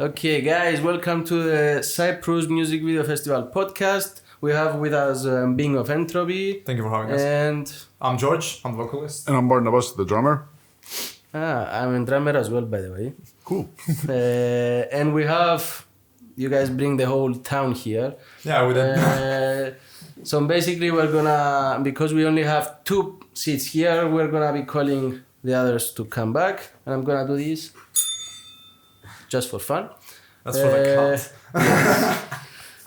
Okay, guys, welcome to the Cyprus Music Video Festival podcast. We have with us Being of Entropy. Thank you for having us. And I'm George, I'm the vocalist. And I'm Barnabas, the drummer. I'm a drummer as well, by the way. Cool. And we have, you guys bring the whole town here. Yeah, we did. So basically we're gonna, because we only have 2 seats here, we're gonna be calling the others to come back. And I'm gonna do this just for fun. That's for the cat.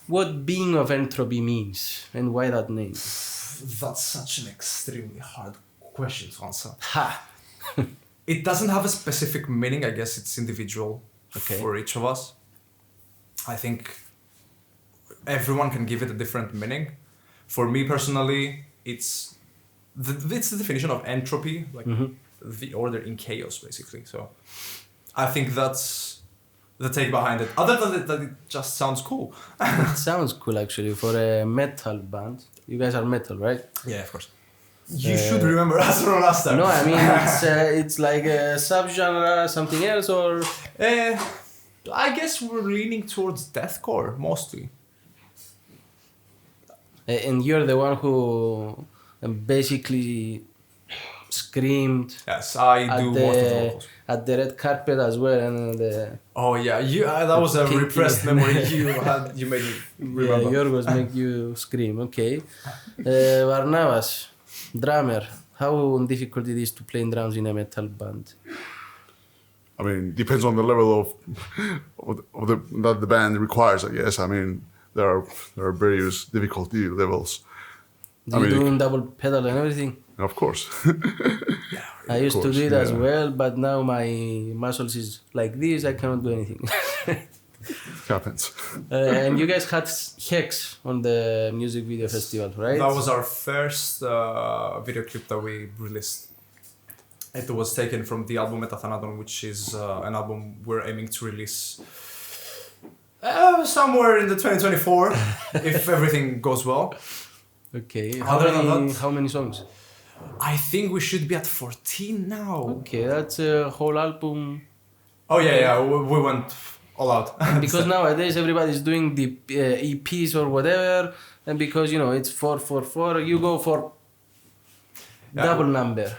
What Being of Entropy means and why that name? That's such an extremely hard question to answer. Ha! It doesn't have a specific meaning, I guess it's individual for each of us. I think everyone can give it a different meaning. For me personally, it's the definition of entropy, like the order in chaos, basically. So I think that's the take behind it. Other than that, it just sounds cool. It sounds cool actually for a metal band. You guys are metal, right? Yeah, of course. You should remember us from last time. No, I mean it's like a subgenre, something else, or I guess we're leaning towards deathcore mostly. and you're the one who basically screamed. Yes, I do most of the vocals. At the red carpet as well, and the. Oh yeah, that was a repressed memory you made me remember. Yeah, yours make you scream. Okay, Barnabas, drummer. How difficult it is to play drums in a metal band? I mean, depends on the level that the band requires, I guess. I mean, there are various difficulty levels. Do you do double pedal and everything? Of course. Yeah, I used to do it as well, but now my muscles is like this. I cannot do anything. Happens. And you guys had Hex on the music video festival, right? that was our first video clip that we released. It was taken from the album Metathanaton, which is an album we're aiming to release somewhere in the 2024, if everything goes well. Okay. Other than that, How many songs? I think we should be at 14 now. Okay, that's a whole album. Oh yeah, we went all out. Because nowadays everybody's doing the EPs or whatever, and because it's 4 you go for double number.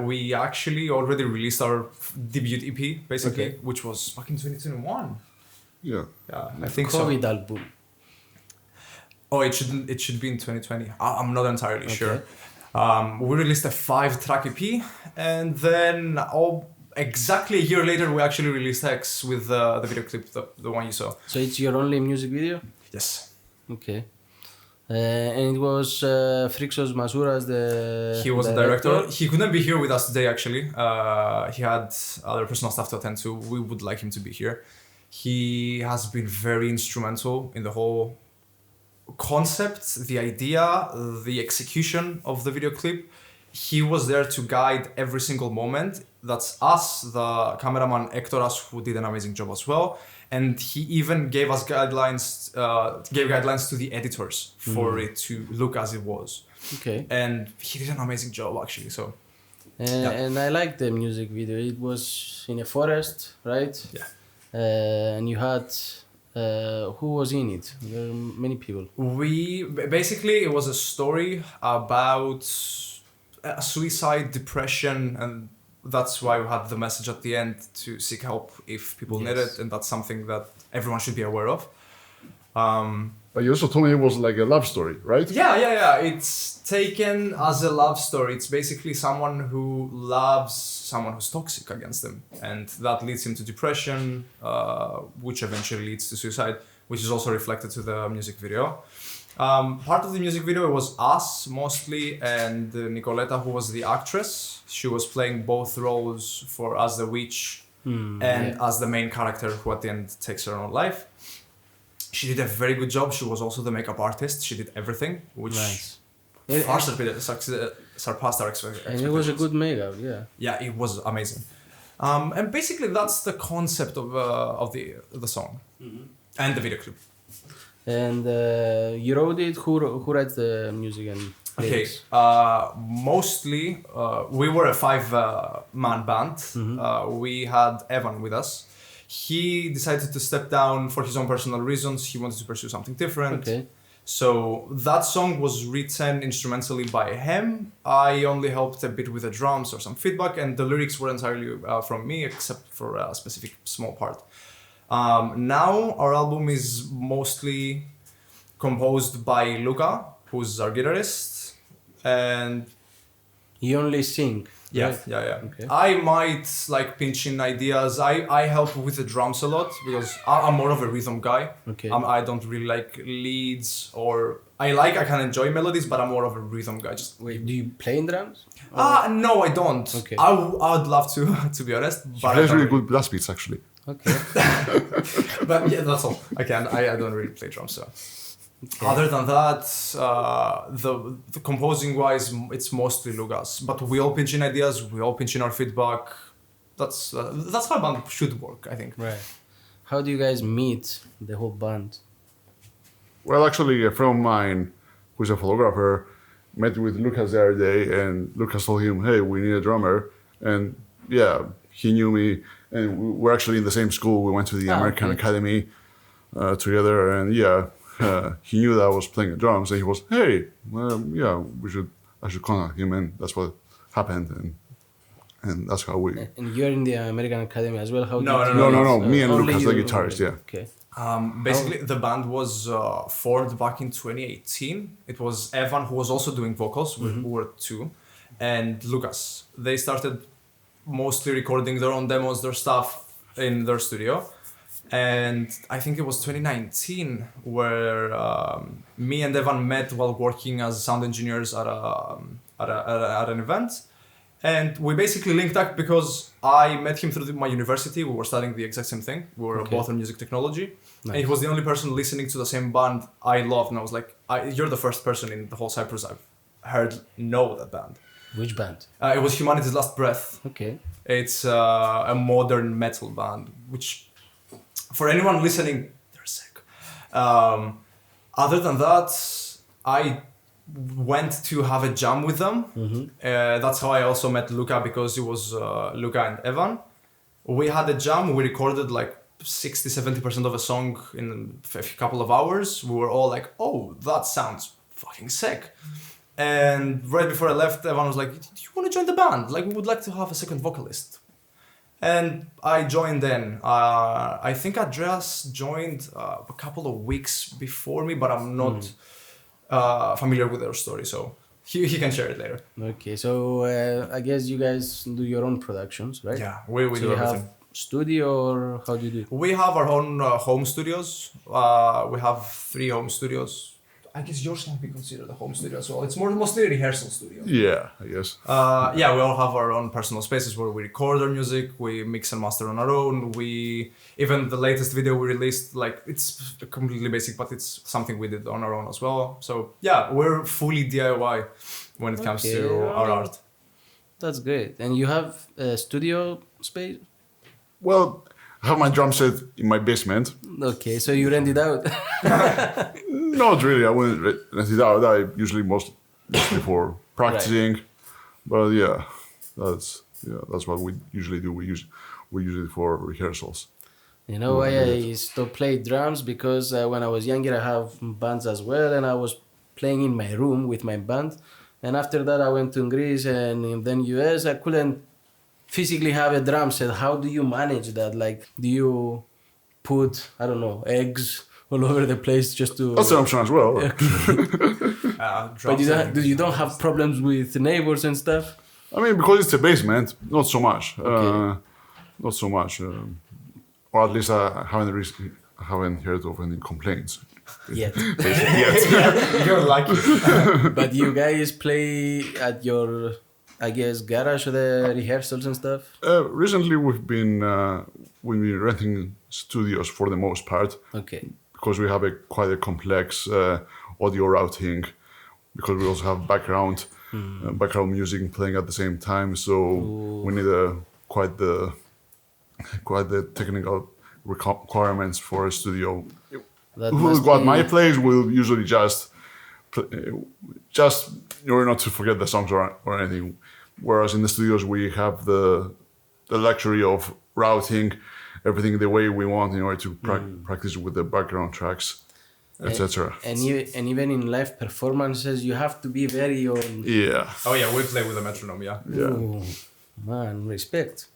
We actually already released our debut EP, basically, which was back in 2021. Yeah. Yeah, I think COVID album. Oh, it should be in 2020. I'm not entirely sure. We released a 5-track EP, and then exactly a year later, we actually released Hex with the video clip, the one you saw. So it's your only music video? Yes. Okay. And it was Frixos Masouras, He was the director. He couldn't be here with us today, actually. He had other personal stuff to attend to. We would like him to be here. He has been very instrumental in the whole concept, the idea, the execution of the video clip. He was there to guide every single moment. That's us, the cameraman Ektoras, who did an amazing job as well. And he even gave us guidelines to the editors for it to look as it was. Okay. And he did an amazing job, actually. So. And I liked the music video. It was in a forest, right? Yeah. And you had. Who was in it? There were many people. It was a story about suicide, depression, and that's why we had the message at the end to seek help if people need it, and that's something that everyone should be aware of. But you also told me it was like a love story, right? Yeah. It's taken as a love story. It's basically someone who loves someone who's toxic against them, and that leads him to depression, which eventually leads to suicide, which is also reflected to the music video. Part of the music video was us mostly, and Nicoleta, who was the actress. She was playing both roles as the witch and as the main character, who at the end takes her own life. She did a very good job. She was also the makeup artist. She did everything, which far surpassed our expectations. And it was a good makeup, yeah. Yeah, it was amazing. And basically, that's the concept of the song and the video clip. And you wrote it. Who writes the music and lyrics? Okay. Mostly, we were a 5-man band. We had Evan with us. He decided to step down for his own personal reasons. He wanted to pursue something different. Okay. So that song was written instrumentally by him. I only helped a bit with the drums or some feedback, and the lyrics were entirely from me, except for a specific small part. Now our album is mostly composed by Luca, who's our guitarist, and You only sing. yeah, right? yeah. Okay. I might like pinch in ideas. I help with the drums a lot because I'm more of a rhythm guy. Okay. I don't really like leads, or I can enjoy melodies, but I'm more of a rhythm guy. Just Wait, do you play in drums? no, I don't. Okay. I'd love to be honest, He but I plays don't really really- good blast beats, actually. Okay. But yeah, that's all. I don't really play drums. So other than that, the composing wise, it's mostly Lugas. But we all pinch in ideas. We all pinch in our feedback. That's how a band should work, I think. Right. How do you guys meet the whole band? Well, actually, a friend of mine, who's a photographer, met with Lucas the other day, and Lucas told him, "Hey, we need a drummer." And yeah, he knew me, and we're actually in the same school. We went to the American okay. Academy together, and yeah, he knew that I was playing the drums, and he was, "Hey, yeah, I should contact him," and that's what happened, and that's how we. And you're in the American Academy as well. How No, did no, you no, meet? me and Only Lucas, the you- guitarist, yeah. Okay. Basically, the band was formed back in 2018. It was Evan, who was also doing vocals, we were two, and Lucas. They started mostly recording their own demos, their stuff in their studio. And I think it was 2019 where me and Evan met while working as sound engineers at an event. And we basically linked up because I met him through my university. We were studying the exact same thing. We were Okay. both in music technology. Nice. And he was the only person listening to the same band I loved. And I was like, you're the first person in the whole Cyprus I've heard know that band. Which band? It was Humanity's Last Breath. Okay. It's a modern metal band, which for anyone listening, they're sick. Other than that, I went to have a jam with them. That's how I also met Luca, because it was Luca and Evan. We had a jam, we recorded like 60-70% of a song in a couple of hours. We were all like, oh, that sounds fucking sick. And right before I left, Evan was like, do you want to join the band? Like, we would like to have a second vocalist. And I joined then. I think Andreas joined a couple of weeks before me, but I'm not familiar with their story, so he can share it later. Okay. So I guess you guys do your own productions, right? Yeah, we So do you everything. have studio, or how do you do it? We have our own home studios. We have 3 home studios. I guess yours can be considered a home studio as well. It's mostly a rehearsal studio. Yeah, I guess. Yeah, we all have our own personal spaces where we record our music, we mix and master on our own. Even the latest video we released, like, it's completely basic, but it's something we did on our own as well. So yeah, we're fully DIY when it comes to our art. That's great. And you have a studio space? Well, I have my drum set in my basement. Okay, so you rent it out. Not really. I wouldn't rent it out. I usually mostly for practicing. But yeah, that's what we usually do. We use it for rehearsals. You know why I stopped playing drums? Because when I was younger, I have bands as well, and I was playing in my room with my band. And after that, I went to Greece and then US. I couldn't physically have a drum set. How do you manage that? Like, do you put, I don't know, eggs all over the place just to... That's an option as well. But you don't have problems with neighbors and stuff? I mean, because it's a basement, not so much. Okay. Not so much. Or at least I haven't heard of any complaints. Yet. Yet. You're lucky. But you guys play at your, I guess, garage, the rehearsals and stuff? Recently, we've been renting studios for the most part. Okay. Because we have quite a complex audio routing, because we also have background music playing at the same time, so we need quite the technical requirements for a studio. At my place, we'll usually just in order not to forget the songs or anything. Whereas in the studios, we have the luxury of routing everything the way we want in order to practice with the background tracks, etc. And even in live performances, you have to be very on. Yeah. Oh yeah, we play with a metronome. Yeah. Yeah. Ooh, man, respect.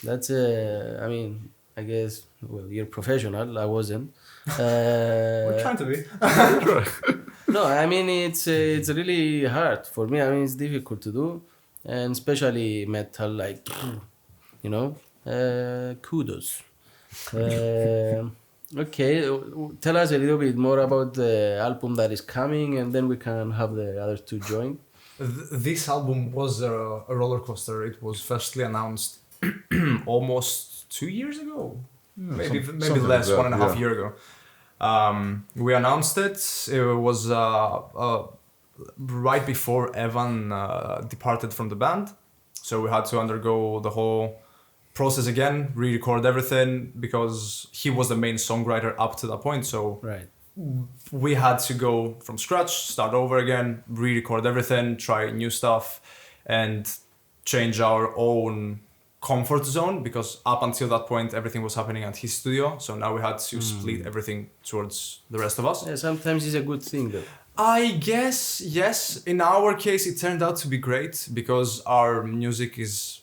That's I mean, I guess. Well, you're professional. I wasn't. We're trying to be. No, I mean it's really hard for me. I mean it's difficult to do, and especially metal, like you know. Kudos. Okay, tell us a little bit more about the album that is coming, and then we can have the other two join. This album was a roller coaster. It was firstly announced almost 2 years ago, maybe something less, like that, 1.5 years ago. We announced it. It was right before Evan departed from the band, so we had to undergo the whole process again, re-record everything, because he was the main songwriter up to that point. So Right. we had to go from scratch, start over again, re-record everything, try new stuff, and change our own comfort zone, because up until that point everything was happening at his studio. So now we had to split everything towards the rest of us. Yeah, sometimes it's a good thing though. I guess, yes. In our case, it turned out to be great, because our music is...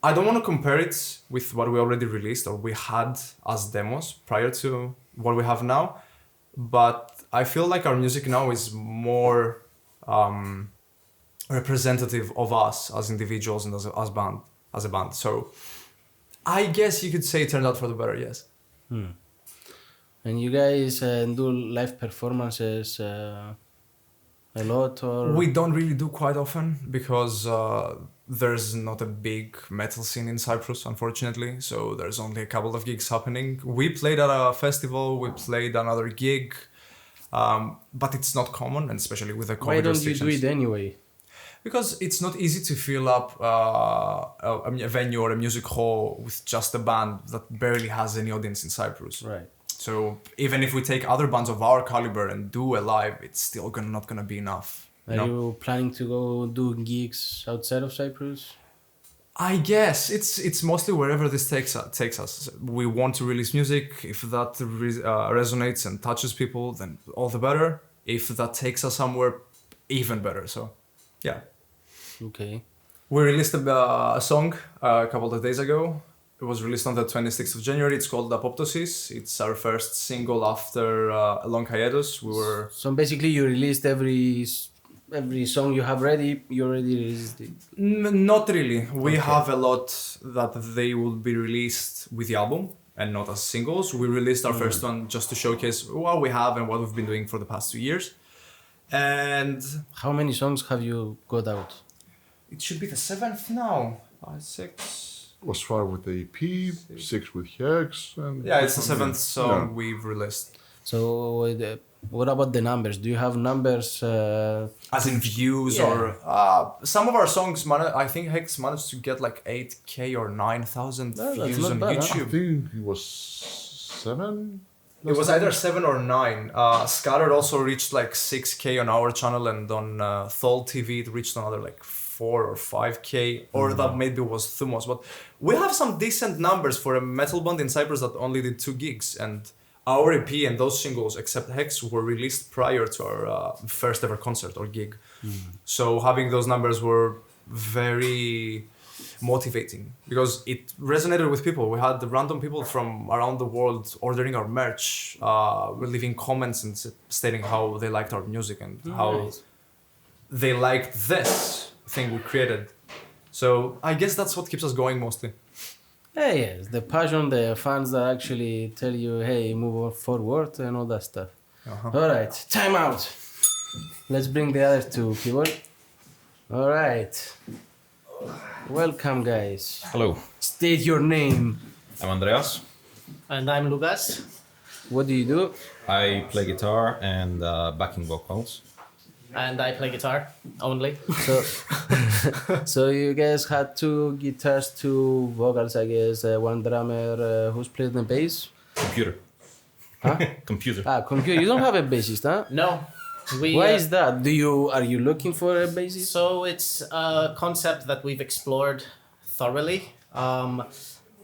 I don't want to compare it with what we already released or we had as demos prior to what we have now, but I feel like our music now is more representative of us as individuals and as a band. So I guess you could say it turned out for the better, yes. And you guys do live performances a lot, or We don't really do quite often, because there's not a big metal scene in Cyprus, unfortunately. So there's only a couple of gigs happening. We played at a festival, we played another gig, but it's not common, and especially with the COVID why don't you do restrictions. it anyway? Because it's not easy to fill up a venue or a music hall with just a band that barely has any audience in Cyprus. Right. So even if we take other bands of our caliber and do a live, it's still not gonna be enough. Are you planning to go do gigs outside of Cyprus? I guess it's mostly wherever this takes us. We want to release music. If that resonates and touches people, then all the better. If that takes us somewhere, even better. So, yeah. Okay. We released a song a couple of days ago. It was released on the 26th of January. It's called Apoptosis. It's our first single after a long hiatus. So basically, you released every song you have ready. You already released it. Not really. We have a lot that they will be released with the album and not as singles. We released our first one just to showcase what we have and what we've been doing for the past 2 years. And How many songs have you got out? it should be the 7th now. 6. Was 5 with the EP, 6 with Hex, and Yeah, it's the 7th song Yeah. we've released. So what about the numbers? Do you have numbers? As in views, Yeah. or some of our songs, I think Hex managed to get like 8K or 9,000 that's views not on bad, huh? I YouTube. think it was 7. It was either 7 or 9. Scattered also reached like 6K on our channel, and on Thol TV it reached another like 4 or 5K, or that maybe was Thumos. But we have some decent numbers for a metal band in Cyprus that only did 2 gigs, and our EP and those singles, except Hex, were released prior to our first ever concert or gig. So having those numbers were very motivating, because it resonated with people. We had random people from around the world ordering our merch, leaving comments and stating how they liked our music and how Nice. they liked this thing we created. So I guess that's what keeps us going mostly. Yeah, yes, the passion, the fans that actually tell you, hey, move forward and all that stuff. All right, time out. Let's bring the other two people. All right. Welcome, guys. Hello, State your name. I'm Andreas. And I'm Lucas. What do you do? I play guitar and backing vocals. And I play guitar only. So, so you guys had 2 guitars, 2 vocals, I guess. One drummer. Who's playing the bass? Computer. Huh? Computer. Computer. You don't have a bassist, huh? No. We, Why is that? Are you looking for a bassist? So it's a concept that we've explored thoroughly.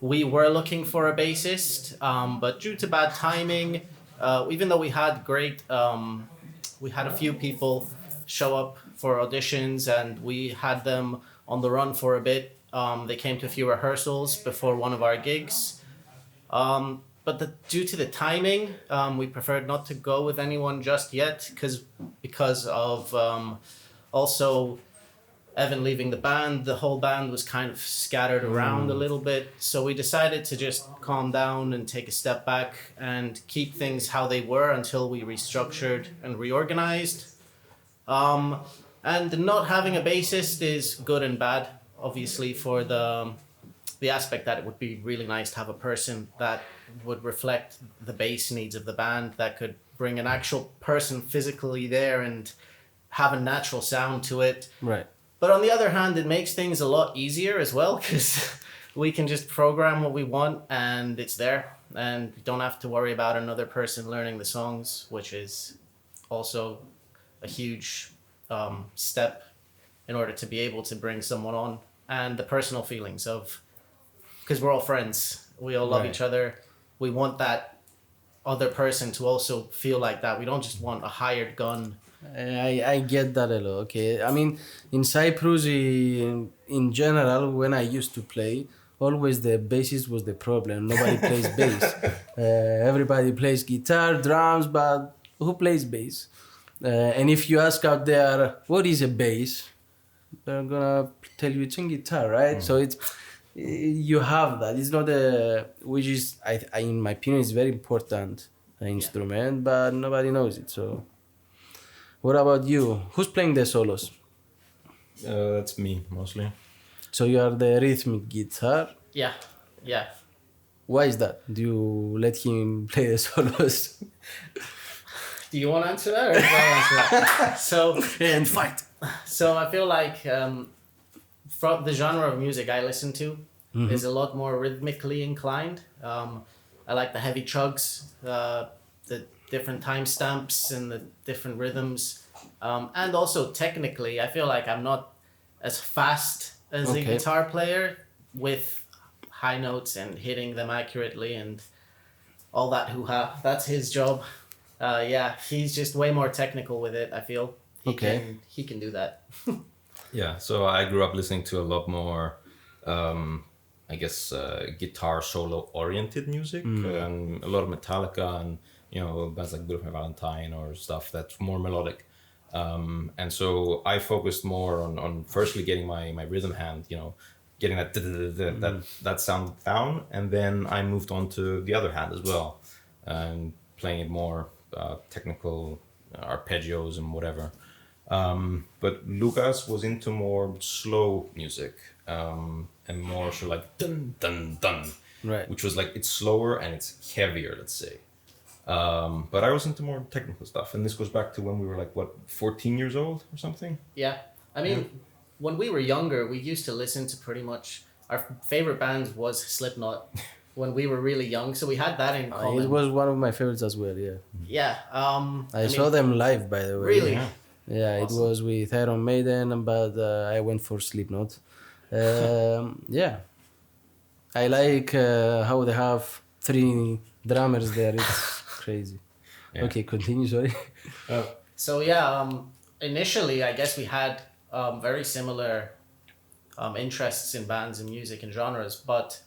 we were looking for a bassist, but due to bad timing, even though we had we had a few people show up for auditions and we had them on the run for a bit. They came to a few rehearsals before one of our gigs. But due to the timing, we preferred not to go with anyone just yet because of also Evan leaving the band. The whole band was kind of scattered around a little bit. So we decided to just calm down and take a step back and keep things how they were until we restructured and reorganized. And not having a bassist is good and bad, obviously, for the aspect that it would be really nice to have a person that would reflect the bass needs of the band, that could bring an actual person physically there and have a natural sound to it. Right. But on the other hand, it makes things a lot easier as well, because we can just program what we want and it's there, and we don't have to worry about another person learning the songs, which is also a huge step in order to be able to bring someone on. And the personal feelings of, because we're all friends, we all love each other, we want that other person to also feel like that. We don't just want a hired gun. I get that a lot. Okay, I mean, in Cyprus, in general, when I used to play, always the bassist was the problem. Nobody plays bass. Everybody plays guitar, drums, but who plays bass? And if you ask out there, what is a bass? They're gonna tell you it's a guitar, right? So it's, you have that. It's not which is, I in my opinion, is very important instrument, but nobody knows it. So, what about you? Who's playing the solos? That's me mostly. So you are the rhythmic guitar. Yeah. Why is that? Do you let him play the solos? Do you want to answer that or do I answer that? So, And fight. So I feel like from the genre of music I listen to is a lot more rhythmically inclined. I like the heavy chugs, the different timestamps and the different rhythms. And also technically, I feel like I'm not as fast as a guitar player with high notes and hitting them accurately and all that hoo-ha. That's his job. He's just way more technical with it, I feel. He can do that. Yeah, so I grew up listening to a lot more, guitar solo oriented music, and a lot of Metallica and, bands like Good Valentine or stuff that's more melodic. And so I focused more on firstly getting my rhythm hand, getting that sound down, and then I moved on to the other hand as well, and playing it more technical arpeggios and whatever. But Lucas was into more slow music, and more sort of like dun dun dun, Right. which was like it's slower and it's heavier, let's say. But I was into more technical stuff, and this goes back to when we were 14 years old or something. Yeah. I mean, when we were younger, we used to listen to pretty much, our favorite band was Slipknot when we were really young, so we had that in common. It was one of my favorites as well, yeah. Yeah. I saw them live, by the way. Really? Yeah, Awesome. it was with Iron Maiden, but I went for Slipknot. Yeah. I like how they have 3 drummers there. It's crazy. Yeah. Okay, continue, sorry. So initially, I guess we had very similar interests in bands and music and genres, but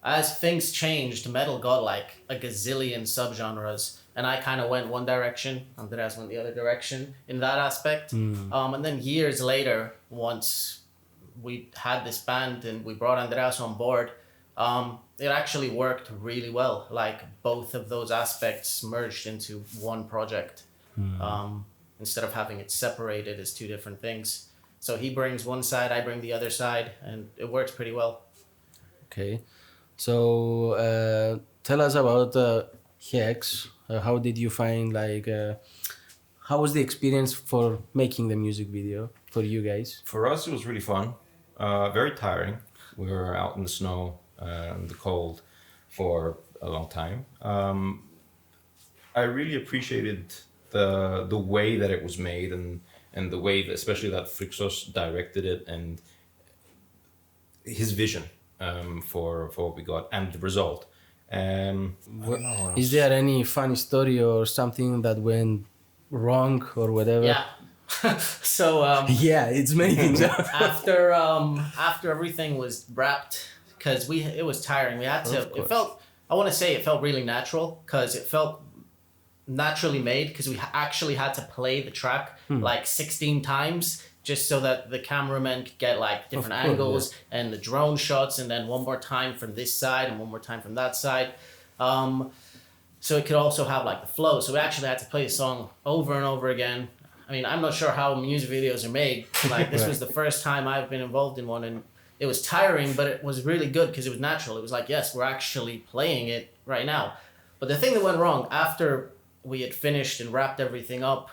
as things changed, metal got like a gazillion subgenres, and I kind of went one direction, Andreas went the other direction in that aspect. And then years later, once we had this band and we brought Andreas on board, it actually worked really well. Like both of those aspects merged into one project, instead of having it separated as 2 different things. So he brings one side, I bring the other side, and it works pretty well. Okay. So tell us about Hex. How did you find, how was the experience for making the music video for you guys? For us, it was really fun. Very tiring. We were out in the snow and the cold for a long time. I really appreciated the way that it was made and the way that, especially that Frixos directed it, and his vision. for what we got and the result. I don't know what Is else. there any funny story or something that went wrong or whatever? Yeah. So Yeah, it's many things. after everything was wrapped, because it was tiring. We had to. Of course. I want to say it felt really natural because it felt naturally made because we actually had to play the track like 16 times just so that the cameraman could get like different course, angles and the drone shots, and then one more time from this side and one more time from that side. So it could also have like the flow. So we actually had to play the song over and over again. I mean, I'm not sure how music videos are made. Like this was the first time I've been involved in one, and it was tiring, but it was really good because it was natural. It was like, yes, we're actually playing it right now. But the thing that went wrong after we had finished and wrapped everything up,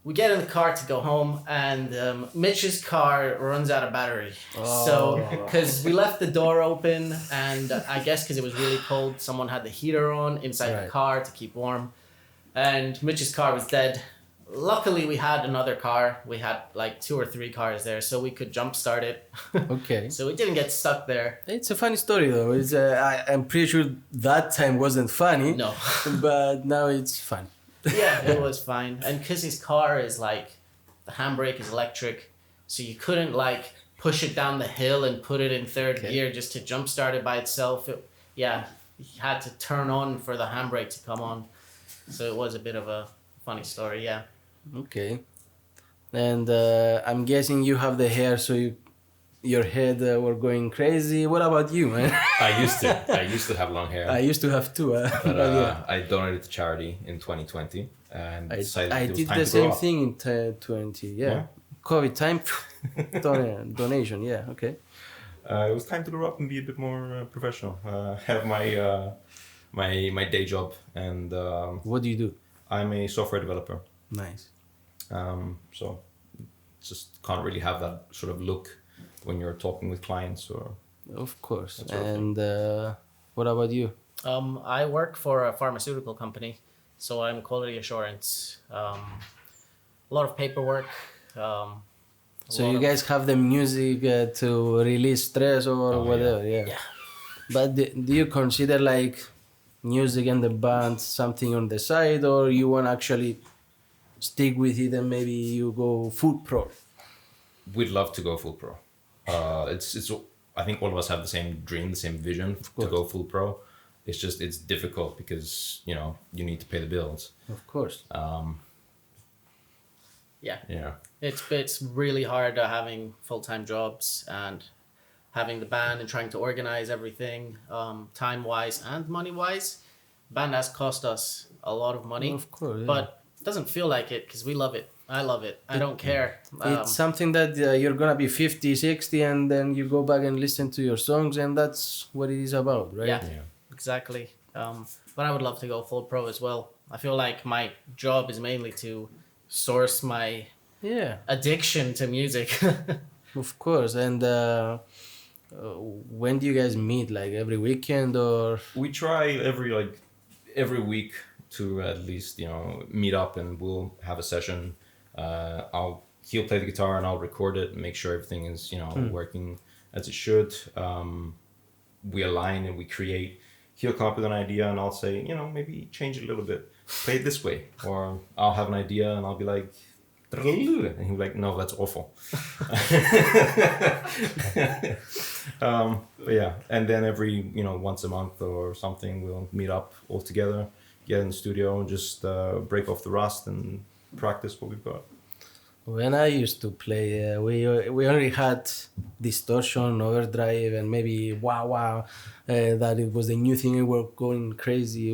we get in the car to go home, and Mitch's car runs out of battery. So, because we left the door open, and I guess because it was really cold, someone had the heater on inside the Right. car to keep warm, and Mitch's car was dead. Luckily, we had another car. We had like 2 or 3 cars there, so we could jump start it. Okay. So we didn't get stuck there. It's a funny story though. It's I'm pretty sure that time wasn't funny. No. But now it's fun. Yeah, it was fine. And because his car is like, the handbrake is electric, so you couldn't like push it down the hill and put it in third gear just to jumpstart it by itself. You had to turn on for the handbrake to come on. So it was a bit of a funny story, yeah. Okay. And I'm guessing you have the hair, so your head were going crazy. What about you, man? I used to have long hair. I used to have two. But yeah. I donated to charity in 2020 and decided I it was did time the to grow same up. thing in 2020. Yeah. COVID time. Donation. Yeah. Okay. It was time to grow up and be a bit more professional. Have my day job, and What do you do? I'm a software developer. Nice. So just can't really have that sort of look when you're talking with clients or. Of course. That's okay. And what about you? I work for a pharmaceutical company, so I'm quality assurance. A lot of paperwork. So you guys have the music to release stress or whatever, yeah. But do you consider like music and the band something on the side, or you want to actually stick with it and maybe you go full pro? We'd love to go full pro. It's I think all of us have the same dream, the same vision to go full pro. It's just it's difficult because you need to pay the bills. Of course. Yeah. It's really hard having full-time jobs and having the band and trying to organize everything time-wise and money-wise. Band has cost us a lot of money. Of course, yeah. But it doesn't feel like it because we love it. I love it. I don't care. It's something that you're going to be 50, 60 and then you go back and listen to your songs, and that's what it is about, right? Yeah, exactly. But I would love to go full pro as well. I feel like my job is mainly to source my addiction to music. Of course. And when do you guys meet? Like every weekend or? We try every week to at least meet up, and we'll have a session. He'll play the guitar and I'll record it and make sure everything is working as it should. We align and we create. He'll come up with an idea and I'll say, maybe change it a little bit, play it this way. Or I'll have an idea and I'll be like, and he'll be like, no, that's awful. But yeah, and then every once a month or something we'll meet up all together, get in the studio and just break off the rust and practice what we've got. When I used to play, we only had distortion, overdrive, and maybe wah-wah, that it was the new thing, we were going crazy.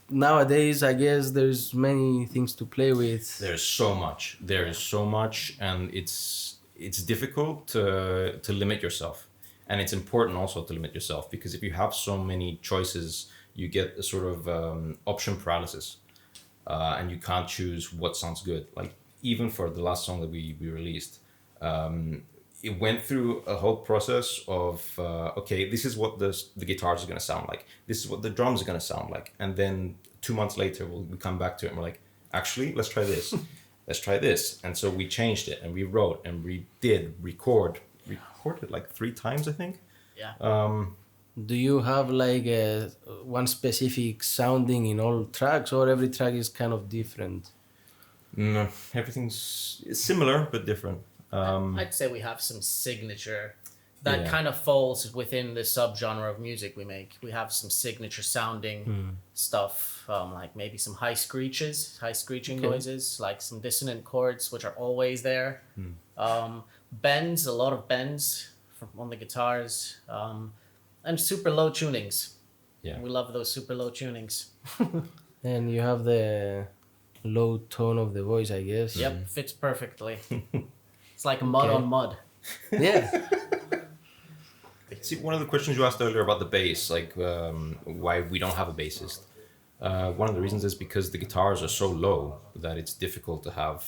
Nowadays, I guess there's many things to play with. There's so much. There is so much, and it's difficult to limit yourself. And it's important also to limit yourself, because if you have so many choices, you get a sort of option paralysis, and you can't choose what sounds good. Like even for the last song that we released, it went through a whole process of okay, this is what the guitars are going to sound like. This is what the drums are going to sound like. And then 2 months later, we come back to it and we're like, actually, let's try this. Let's try this. And so we changed it and we wrote and we did record recorded like 3 times, I think. Yeah. Do you have like one specific sounding in all tracks, or every track is kind of different? No, everything's similar but different. I'd say we have some signature that Yeah. kind of falls within the subgenre of music we make. We have some signature sounding stuff, like maybe some high screeching noises, like some dissonant chords, which are always there. Bends, a lot of bends on the guitars, and super low tunings. Yeah. We love those super low tunings. And you have the low tone of the voice, I guess. Yep, fits perfectly. It's like mud on mud. Yeah. See, one of the questions you asked earlier about the bass, like why we don't have a bassist. One of the reasons is because the guitars are so low that it's difficult to have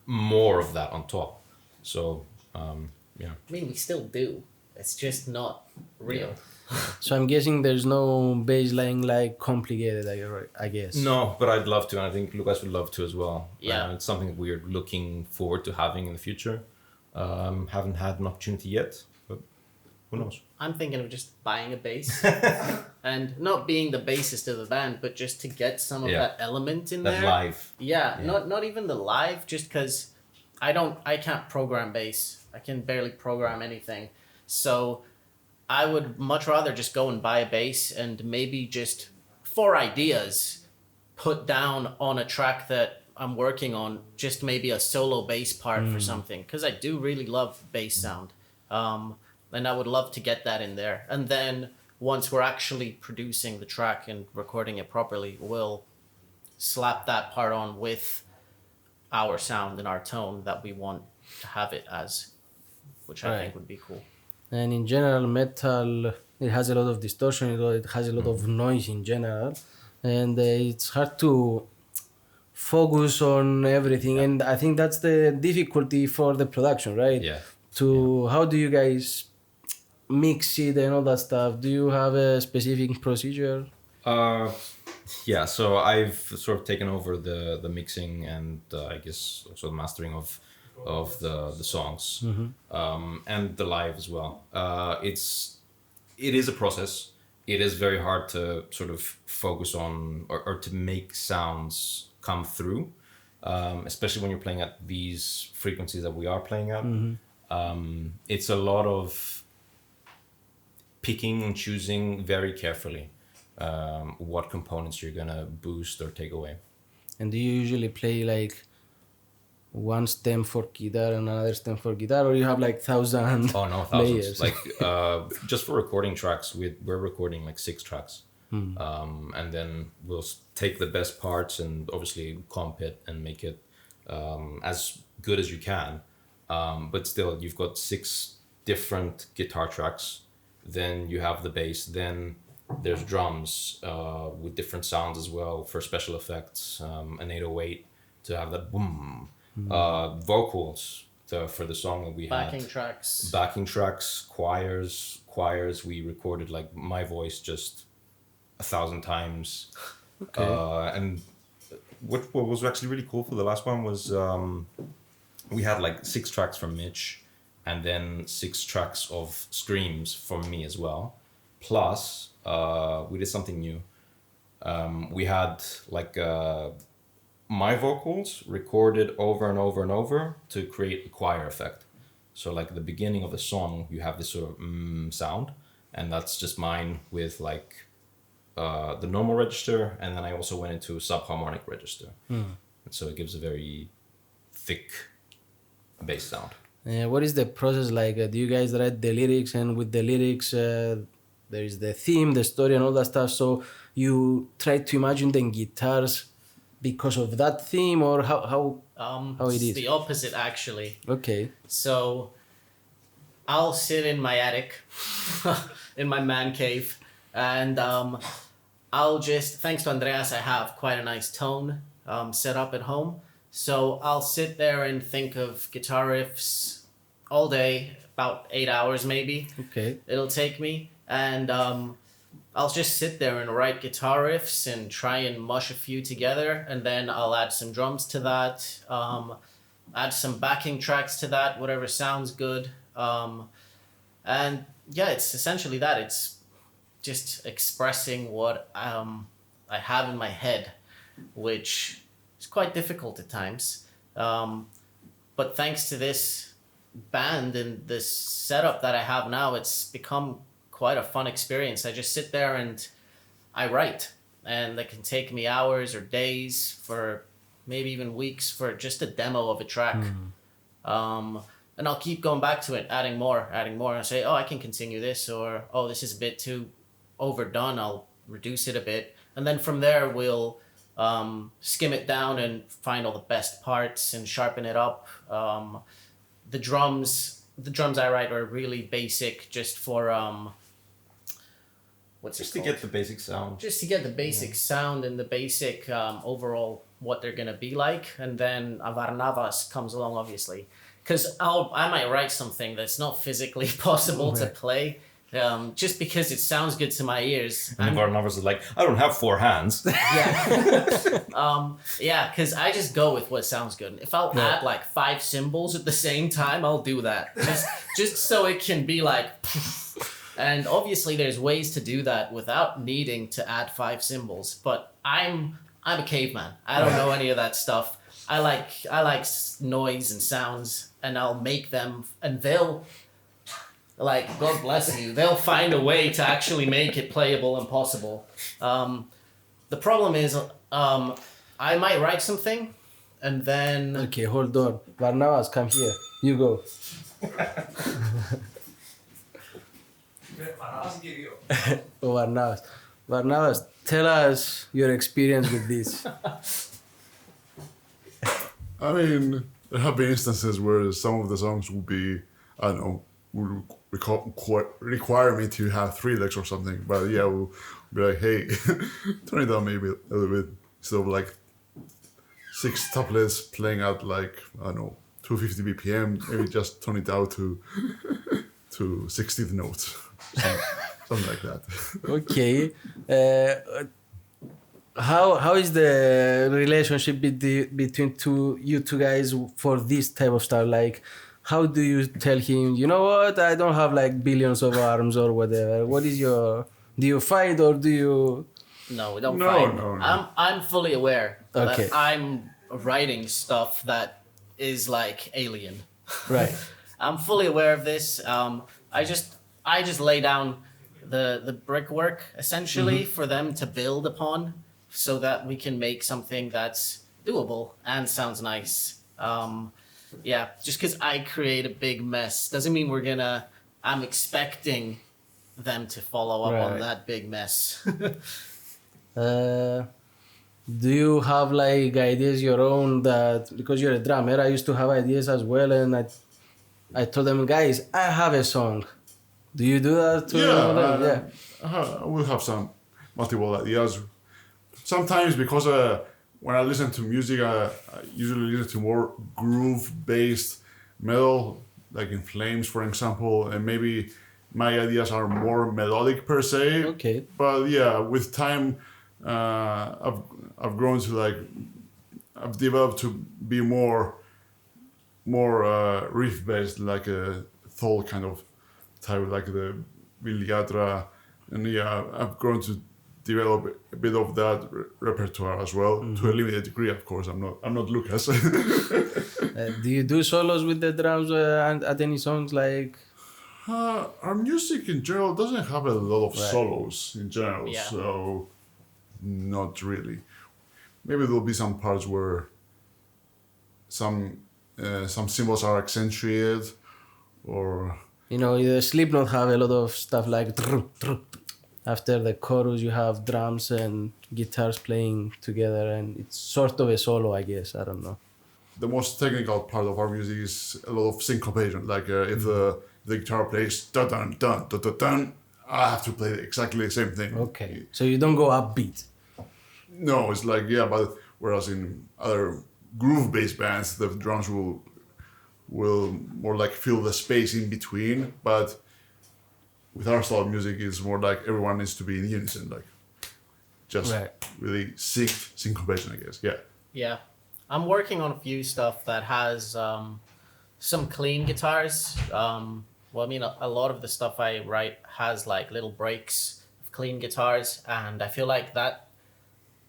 more of that on top. So, yeah. I mean, we still do. It's just not real. So I'm guessing there's no bass line like complicated, I guess. No, but I'd love to, and I think Lucas would love to as well. Yeah. It's something we're looking forward to having in the future. Haven't had an opportunity yet, but who knows? I'm thinking of just buying a bass and not being the bassist of the band, but just to get some of Yeah. that element in That there. live. Yeah, not even the live, just because I can't program bass. I can barely program anything. So I would much rather just go and buy a bass and maybe just for ideas put down on a track that I'm working on, just maybe a solo bass part for something, because I do really love bass sound. And I would love to get that in there. And then once we're actually producing the track and recording it properly, we'll slap that part on with our sound and our tone that we want to have it as, which I think would be cool. And in general, metal, it has a lot of distortion, it has a lot of noise in general. And it's hard to focus on everything. And I think that's the difficulty for the production, right? Yeah. How do you guys mix it and all that stuff? Do you have a specific procedure? Yeah, so I've sort of taken over the mixing and I guess also the mastering of the songs and the live as well. It is a process. It is very hard to sort of focus on or to make sounds come through, especially when you're playing at these frequencies that we are playing at. It's a lot of picking and choosing very carefully what components you're gonna boost or take away. And do you usually play like one stem for guitar and another stem for guitar, or you have like 1,000 Oh no, thousands. layers? Like just for recording tracks, we're recording like 6 tracks, and then we'll take the best parts and obviously comp it and make it as good as you can. But still, you've got 6 different guitar tracks. Then you have the bass. Then there's drums with different sounds as well for special effects. An 808 to have that boom. Vocals for the song that we had. Backing tracks, choirs. We recorded like my voice just 1,000 times. Okay. And what was actually really cool for the last one was we had like 6 tracks from Mitch, and then 6 tracks of screams from me as well. Plus, we did something new. We had like my vocals recorded over and over and over to create a choir effect. So like at the beginning of the song, you have this sort of sound, and that's just mine with like the normal register, and then I also went into subharmonic register. And so it gives a very thick bass sound. What is the process like? Do you guys write the lyrics, and with the lyrics there is the theme, the story, and all that stuff, so you try to imagine the guitars because of that theme, or how it is? It's the opposite, actually. Okay. So I'll sit in my attic, in my man cave, and I'll just, thanks to Andreas, I have quite a nice tone set up at home. So I'll sit there and think of guitar riffs all day, about 8 hours maybe. Okay. It'll take me, and I'll just sit there and write guitar riffs and try and mush a few together, and then I'll add some drums to that. add some backing tracks to that, whatever sounds good. And yeah, it's essentially that. It's just expressing what I have in my head, which is quite difficult at times. But thanks to this band and this setup that I have now, it's become quite a fun experience. I just sit there and I write, and it can take me hours or days, for maybe even weeks, for just a demo of a track. And I'll keep going back to it, adding more, and say, oh, I can continue this, or oh, this is a bit too overdone, I'll reduce it a bit. And then from there, we'll skim it down and find all the best parts and sharpen it up. The drums I write are really basic, just for Just to get the basic sound. Just to get the basic sound and the basic overall what they're gonna be like. And then Varnavas comes along, obviously, because I might write something that's not physically possible to play. Just because it sounds good to my ears. And Varnavas is like, I don't have 4 hands. Yeah. Yeah, because I just go with what sounds good. If I'll add like 5 cymbals at the same time, I'll do that. Just so it can be like... And obviously there's ways to do that without needing to add 5 cymbals. But I'm a caveman. I don't know any of that stuff. I like noise and sounds, and I'll make them, and they'll... Like, God bless you, they'll find a way to actually make it playable and possible. The problem is, I might write something, and then... Okay, hold on. Varnavas, come here. You go. Oh, Varnavas. Varnavas, tell us your experience with this. I mean, there have been instances where some of the songs will be, I don't know, will require me to have 3 licks or something. But yeah, we'll be like, hey, turn it down maybe a little bit. Instead of like 6 couplets playing at like, I don't know, 250 BPM, maybe just turn it down to 16th notes. Something like that. Okay. How is the relationship between you two guys for this type of stuff? Like, how do you tell him, you know what, I don't have like billions of arms or whatever? What is your... Do you fight or do you... No, we don't fight. No. I'm fully aware Okay. that I'm writing stuff that is like alien. Right. I'm fully aware of this. I just lay down the brickwork essentially for them to build upon, so that we can make something that's doable and sounds nice. Yeah, just because I create a big mess doesn't mean I'm expecting them to follow up on Right. that big mess. Do you have like ideas your own that, because you're a drummer, I used to have ideas as well, and I told them, guys, I have a song. Do you do that too? I will have some multiple ideas. Sometimes because when I listen to music, I usually listen to more groove-based metal, like In Flames, for example, and maybe my ideas are more melodic per se. Okay. But yeah, with time, I've grown to like, I've developed to be more riff-based, like a Thol kind of type, like the Viliatra, and yeah, I've grown to develop a bit of that repertoire as well, to a limited degree, of course. I'm not Lucas. Do you do solos with the drums and at any songs like? Our music in general doesn't have a lot of Right. solos in general, Yeah. so not really. Maybe there'll be some parts where some symbols are accentuated, or You know, the Slipknot have a lot of stuff like after the chorus you have drums and guitars playing together, and it's sort of a solo, I guess. I don't know. the most technical part of our music is a lot of syncopation. Like if the guitar plays dun dun dun dun dun dun, I have to play exactly the same thing. Okay, so you don't go upbeat. No, it's like, yeah, but whereas in other groove-based bands, the drums will more like fill the space in between. But with our style of music, it's more like everyone needs to be in unison, like just Right. really syncopation, I guess. Yeah. Yeah. I'm working on a few stuff that has some clean guitars. Well, I mean, a lot of the stuff I write has like little breaks of clean guitars, and I feel like that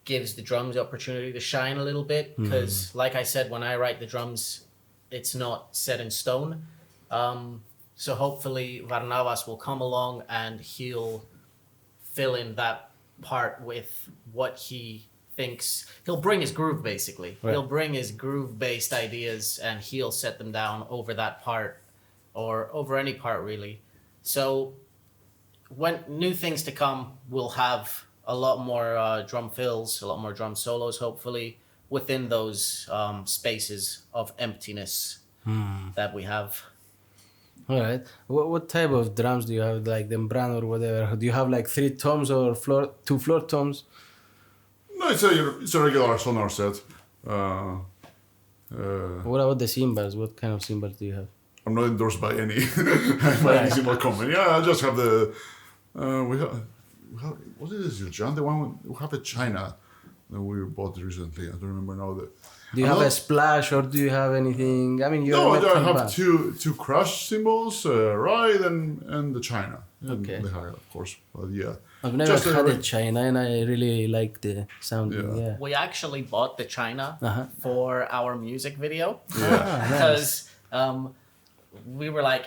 gives the drums the opportunity to shine a little bit because, like I said, when I write the drums, it's not set in stone. So hopefully Varnavas will come along and he'll fill in that part with what he thinks. He'll bring his groove, basically. Right. He'll bring his groove-based ideas and he'll set them down over that part or over any part, really. So when new things to come, we'll have a lot more drum fills, a lot more drum solos, hopefully, within those spaces of emptiness that we have. All right. What type of drums do you have? Like the Membran or whatever? Do you have like 3 toms or two floor toms? No, it's a regular sonar set. What about the cymbals? What kind of cymbals do you have? I'm not endorsed by any cymbal company. Yeah, I just have the. We have what is this, John? The one we have at China that we bought recently. I don't remember now. Do you have a splash or do you have anything? I mean, you're No, a I metal have band. two crush cymbals, right, and the China. Okay. And the hi, of course. But yeah. I've never Just had a China and I really like the sound. Yeah. Yeah. We actually bought the China Uh-huh. for our music video Ah, because we were like,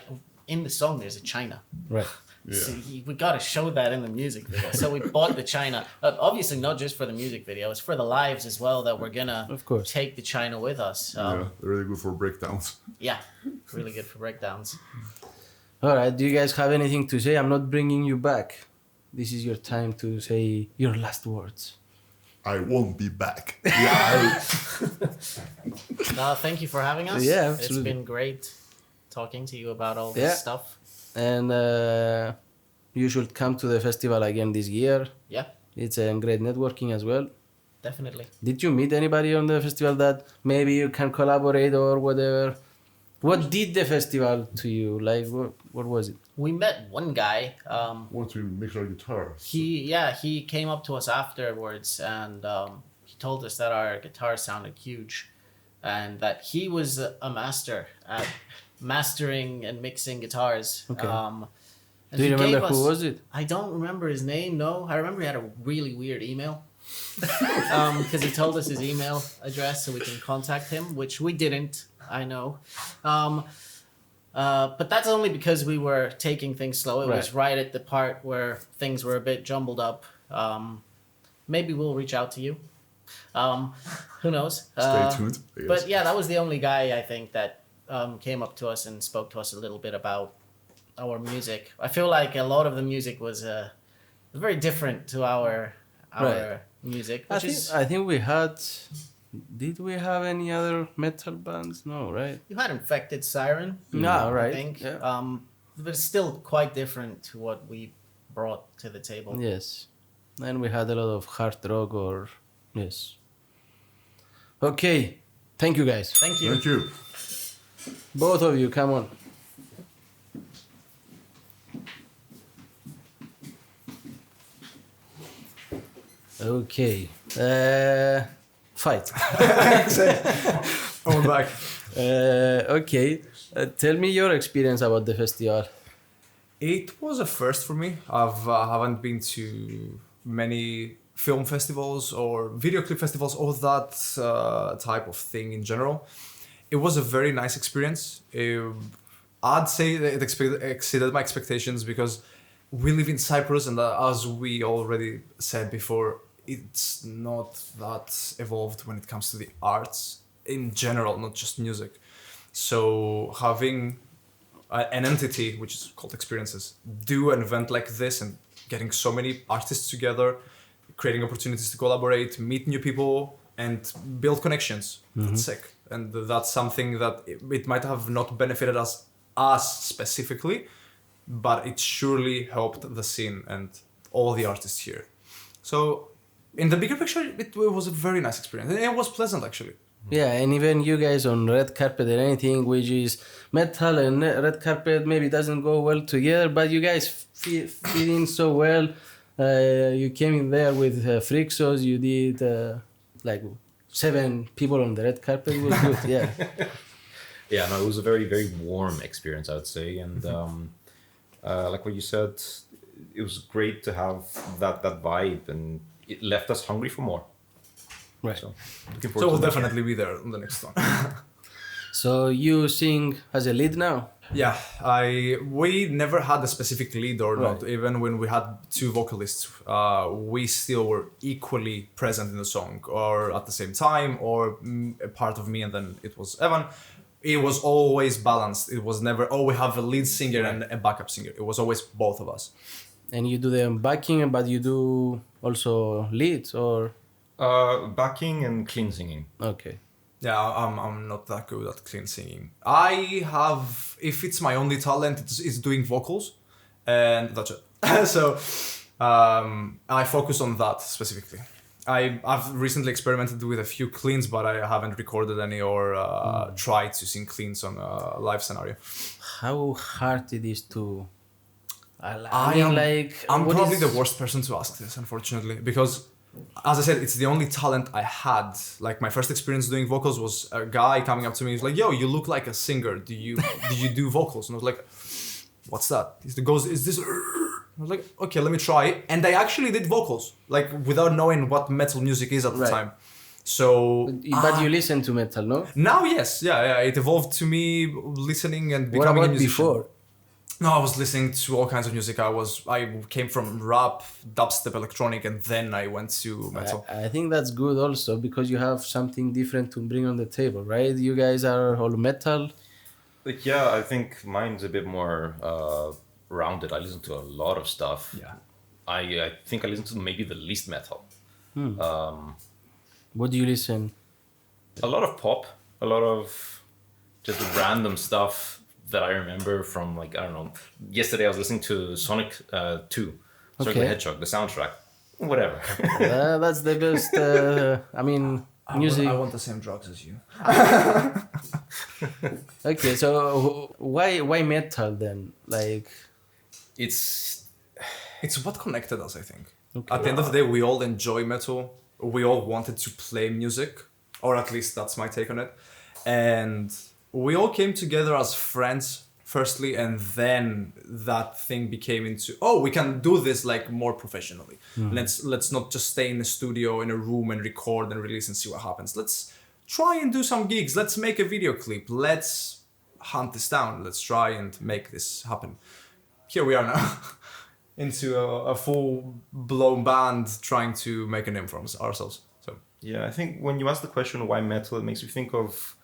in the song there's a China. Right. Yeah. So we got to show that in the music video. So we bought the China. Obviously, not just for the music video. It's for the lives as well that we're going to Of course. take the China with us. Yeah, they're really good for breakdowns. Yeah, really good for breakdowns. All right. Do you guys have anything to say? I'm not bringing you back. This is your time to say your last words. I won't be back. Yeah. No, thank you for having us. Yeah, It's absolutely. been great talking to you about all this Yeah. stuff. And you should come to the festival again this year. Yeah, It's a great networking as well. definitely. Did you meet anybody on the festival that maybe you can collaborate or whatever? What did the festival to you? Like, what was it? We met one guy. Want to mix our guitar. He came up to us afterwards and he told us that our guitar sounded huge and that he was a master at mastering and mixing guitars. Okay. And Do you he remember gave who us- was it? I don't remember his name, no. I remember he had a really weird email. Because he told us his email address so we can contact him, which we didn't, I know. But that's only because we were taking things slow. It was right at the part where things were a bit jumbled up. Maybe we'll reach out to you. Who knows? Stay tuned. I guess. But yeah, that was the only guy I think that came up to us and spoke to us a little bit about our music. I feel like a lot of the music was very different to our Right. music, I which think, is I think we had. Did we have any other metal bands? No, right? you had Infected Siren. No, right. I think, Yeah. but it's still quite different to what we brought to the table. Yes. And we had a lot of hard rock or. Yes. Okay. Thank you guys. Thank you. Thank you. Both of you, come on. Okay. Fight. I'm back. Okay. Tell me your experience about the festival. It was a first for me. I haven't been to many film festivals or video clip festivals or that type of thing in general. It was a very nice experience. I'd say that it exceeded my expectations because we live in Cyprus and as we already said before, it's not that evolved when it comes to the arts in general, not just music. So having an entity, which is called Experiences, do an event like this and getting so many artists together, creating opportunities to collaborate, meet new people, and build connections. That's sick. And that's something that it might have not benefited us specifically, but it surely helped the scene and all the artists here. So in the bigger picture, it was a very nice experience. And it was pleasant, actually. Yeah, and even you guys on red carpet or anything, which is metal and red carpet maybe doesn't go well together, but you guys fit in so well. You came in there with Frixos, you did like 7 people on the red carpet was good. Yeah. Yeah, no, it was a very, very warm experience, I would say. And like what you said, it was great to have that vibe, and it left us hungry for more. Right. So, looking So forward we'll to the next definitely be there on the next one. So you sing as a lead now? Yeah, we never had a specific lead or not. Right. Even when we had 2 vocalists, we still were equally present in the song, or at the same time, or a part of me and then it was Evan. It was always balanced. It was never, we have a lead singer and a backup singer. It was always both of us. And you do the backing, but you do also leads, or? backing and clean singing. Okay. Yeah, I'm not that good at clean singing. I have, if it's my only talent, it's doing vocals, and that's it. So I focus on that specifically. I've recently experimented with a few cleans, but I haven't recorded any or tried to sing cleans on a live scenario. How hard it is to... I'm what probably is- the worst person to ask this, unfortunately, because as I said, it's the only talent I had. Like my first experience doing vocals was a guy coming up to me. He's like, "Yo, you look like a singer. Do you do vocals?" And I was like, "What's that?" He goes, "Is this?" I was like, "Okay, let me try." And I actually did vocals, like without knowing what metal music is at the Right. time. So, But you listen to metal, no? now, yes, yeah, it evolved to me listening and What becoming a about musician. before? No, I was listening to all kinds of music. I came from rap, dubstep, electronic, and then I went to metal. I think that's good also because you have something different to bring on the table, right? You guys are all metal. Like, yeah, I think mine's a bit more rounded. I listen to a lot of stuff. Yeah. I think I listen to maybe the least metal. What do you listen? A lot of pop, a lot of just random stuff that I remember from, like, I don't know. Yesterday I was listening to Sonic 2, Sonic the Okay. Hedgehog, the soundtrack. Whatever. That's the best. Music. I want the same drugs as you. Okay, so why metal then? Like, It's It's what connected us, I think. Okay. At the end of the day, we all enjoy metal. We all wanted to play music, or at least that's my take on it. And we all came together as friends, firstly, and then that thing became into, we can do this like more professionally. Let's not just stay in the studio in a room and record and release and see what happens. Let's try and do some gigs. Let's make a video clip. Let's hunt this down. Let's try and make this happen. Here we are now. Into a full-blown band trying to make a name for ourselves. So Yeah, I think when you ask the question why metal, it makes me think of,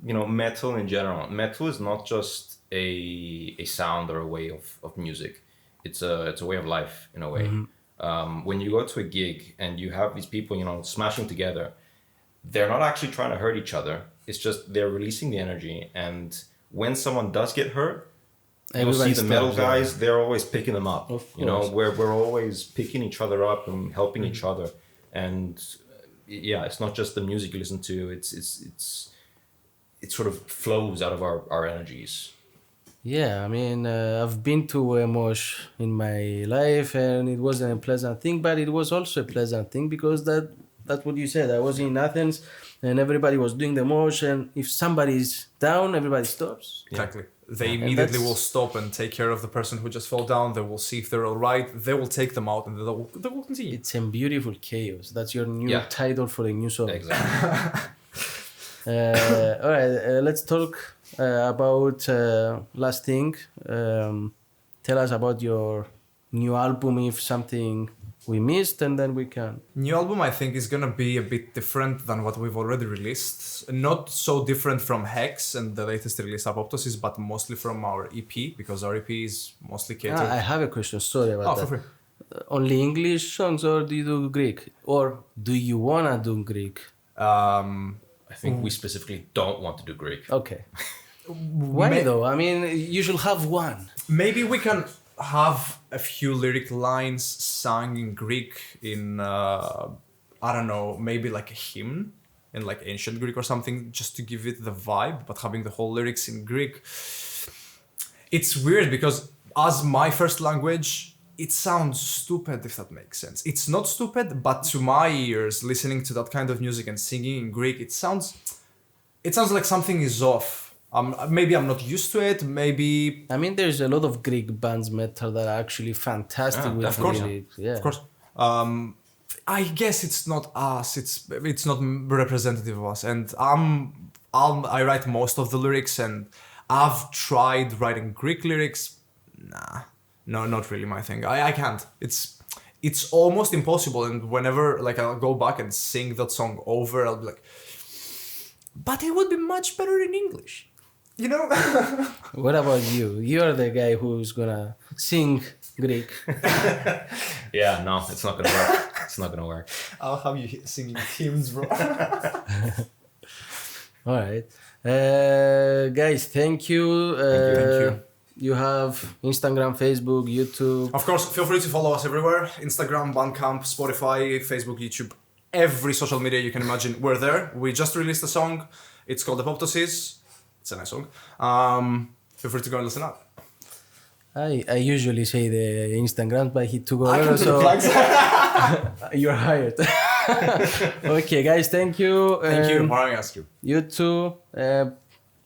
metal in general. Metal is not just a sound or a way of music. It's a way of life in a way. When you go to a gig and you have these people, smashing together, they're not actually trying to hurt each other. It's just they're releasing the energy. And when someone does get hurt, you'll see the metal guys, they're always picking them up. Of We're always picking each other up and helping each other. And yeah, it's not just the music you listen to, it sort of flows out of our energies. yeah, I mean, I've been to a mosh in my life, and it wasn't a pleasant thing, but it was also a pleasant thing because that's what you said. I was in Athens, and everybody was doing the mosh, and if somebody's down, everybody stops. exactly. They immediately will stop and take care of the person who just fell down. They will see if they're all right. They will take them out and they will continue. It's a beautiful chaos. That's your new Yeah. title for a new song. Exactly. All right, let's talk about last thing. Tell us about your new album, if something we missed, and then we can. New album, I think, is gonna be a bit different than what we've already released. Not so different from Hex and the latest release, Apoptosis, but mostly from our EP, because our EP is mostly catered. I have a question. Sorry about for that. free. Only English songs, or do you do Greek, or do you wanna do Greek? I think we specifically don't want to do Greek. Okay. Why though? I mean, you should have one. Maybe we can have a few lyric lines sung in Greek in, I don't know, maybe like a hymn in like ancient Greek or something, just to give it the vibe, but having the whole lyrics in Greek. It's weird because as my first language, it sounds stupid, if that makes sense. It's not stupid, but to my ears, listening to that kind of music and singing in Greek, it sounds like something is off. Maybe I'm not used to it. Maybe I mean, there's a lot of Greek bands metal that are actually fantastic with of course, lyrics. Yeah, of course. I guess it's not us. It's not representative of us. And I write most of the lyrics, and I've tried writing Greek lyrics. Nah, no, not really my thing. I can't. It's almost impossible. And whenever like I'll go back and sing that song over, I'll be like, but it would be much better in English. You know? What about you? You're the guy who's gonna sing Greek. Yeah, no, it's not gonna work. It's not gonna work. I'll have you singing hymns, bro. All right, guys. Thank you. Thank you. You have Instagram, Facebook, YouTube. Of course, feel free to follow us everywhere. Instagram, Bandcamp, Spotify, Facebook, YouTube. Every social media you can imagine, we're there. We just released a song. It's called Apoptosis. It's a nice song. Feel free to go and listen up. I usually say the Instagram, but he took I over, can do the so plugs. you're hired. Okay, guys. Thank you. Thank you. Why don't I ask you? You too.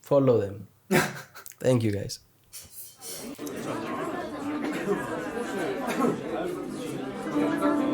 Follow them. Thank you, guys. Thank you.